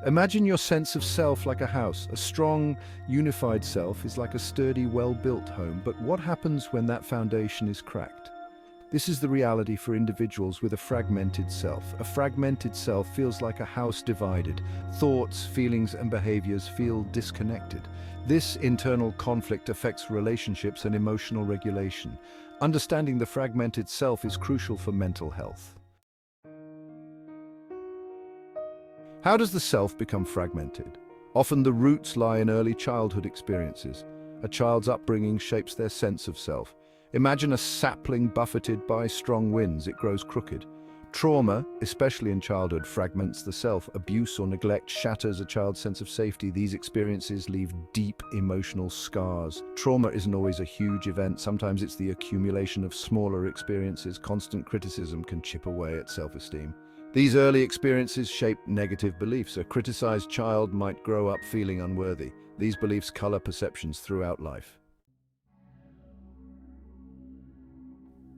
Imagine your sense of self like a house. A strong, unified self is like a sturdy, well-built home. But what happens when that foundation is cracked? This is the reality for individuals with a fragmented self. A fragmented self feels like a house divided. Thoughts, feelings, and behaviors feel disconnected. This internal conflict affects relationships and emotional regulation. Understanding the fragmented self is crucial for mental health. How does the self become fragmented? Often the roots lie in early childhood experiences. A child's upbringing shapes their sense of self. Imagine a sapling buffeted by strong winds, it grows crooked. Trauma, especially in childhood, fragments the self. Abuse or neglect shatters a child's sense of safety. These experiences leave deep emotional scars. Trauma isn't always a huge event. Sometimes it's the accumulation of smaller experiences. Constant criticism can chip away at self-esteem. These early experiences shape negative beliefs. A criticized child might grow up feeling unworthy. These beliefs color perceptions throughout life.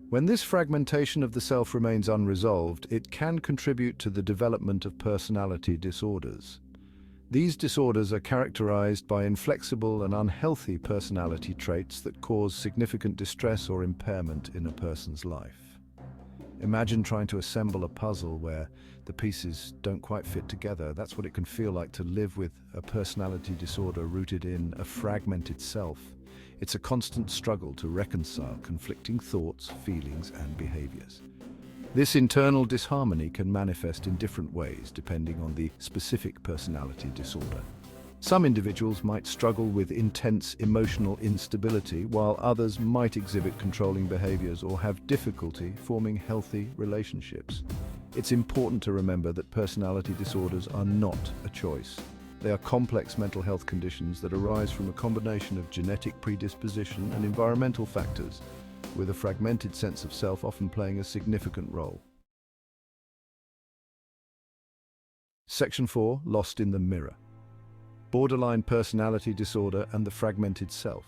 When this fragmentation of the self remains unresolved, it can contribute to the development of personality disorders. These disorders are characterized by inflexible and unhealthy personality traits that cause significant distress or impairment in a person's life. Imagine trying to assemble a puzzle where the pieces don't quite fit together. That's what it can feel like to live with a personality disorder rooted in a fragmented self. It's a constant struggle to reconcile conflicting thoughts, feelings, and behaviors. This internal disharmony can manifest in different ways depending on the specific personality disorder. Some individuals might struggle with intense emotional instability, while others might exhibit controlling behaviors or have difficulty forming healthy relationships. It's important to remember that personality disorders are not a choice. They are complex mental health conditions that arise from a combination of genetic predisposition and environmental factors, with a fragmented sense of self often playing a significant role. Section 4. Lost in the mirror. Borderline personality disorder and the fragmented self.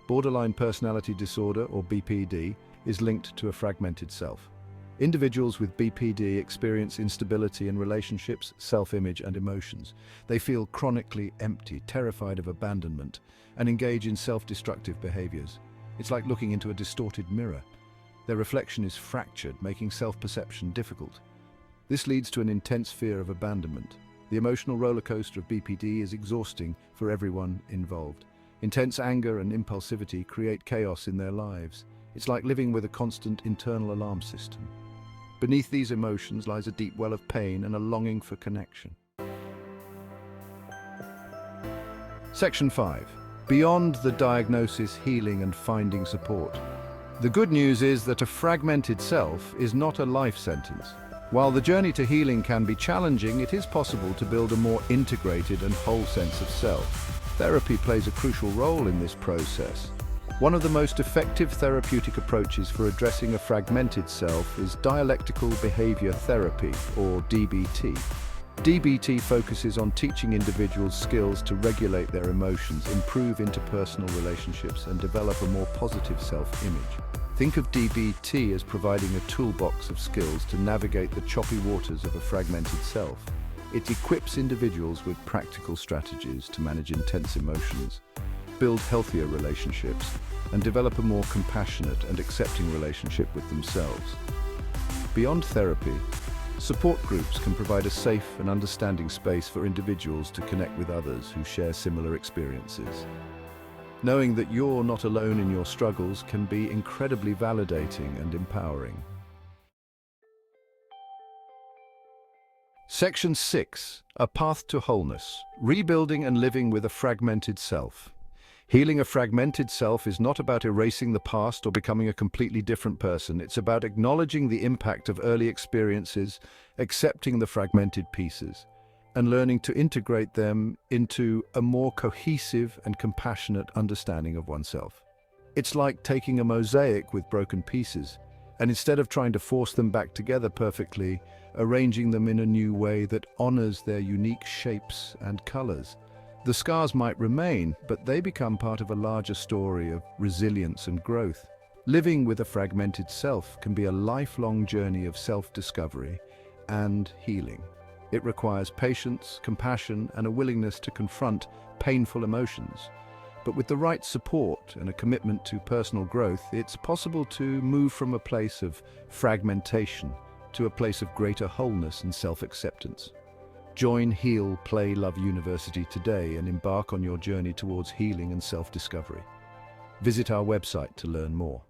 Borderline personality disorder, or BPD, is linked to a fragmented self. Individuals with BPD experience instability in relationships, self-image, and emotions. They feel chronically empty, terrified of abandonment, and engage in self-destructive behaviors. It's like looking into a distorted mirror. Their reflection is fractured, making self-perception difficult. This leads to an intense fear of abandonment. The emotional roller coaster of BPD is exhausting for everyone involved. Intense anger and impulsivity create chaos in their lives. It's like living with a constant internal alarm system. Beneath these emotions lies a deep well of pain and a longing for connection. Section 5. Beyond the diagnosis, healing, and finding support. The good news is that a fragmented self is not a life sentence. While the journey to healing can be challenging, it is possible to build a more integrated and whole sense of self. Therapy plays a crucial role in this process. One of the most effective therapeutic approaches for addressing a fragmented self is dialectical behavior therapy, or DBT. DBT focuses on teaching individuals skills to regulate their emotions, improve interpersonal relationships, and develop a more positive self-image. Think of DBT as providing a toolbox of skills to navigate the choppy waters of a fragmented self. It equips individuals with practical strategies to manage intense emotions, build healthier relationships, and develop a more compassionate and accepting relationship with themselves. Beyond therapy, support groups can provide a safe and understanding space for individuals to connect with others who share similar experiences. Knowing that you're not alone in your struggles can be incredibly validating and empowering. Section 6. A path to wholeness. Rebuilding and living with a fragmented self. Healing a fragmented self is not about erasing the past or becoming a completely different person. It's about acknowledging the impact of early experiences, accepting the fragmented pieces, and learning to integrate them into a more cohesive and compassionate understanding of oneself. It's like taking a mosaic with broken pieces, and instead of trying to force them back together perfectly, arranging them in a new way that honors their unique shapes and colors. The scars might remain, but they become part of a larger story of resilience and growth. Living with a fragmented self can be a lifelong journey of self-discovery and healing. It requires patience, compassion, and a willingness to confront painful emotions. But with the right support and a commitment to personal growth, it's possible to move from a place of fragmentation to a place of greater wholeness and self-acceptance. Join Heal, Play, Love University today and embark on your journey towards healing and self-discovery. Visit our website to learn more.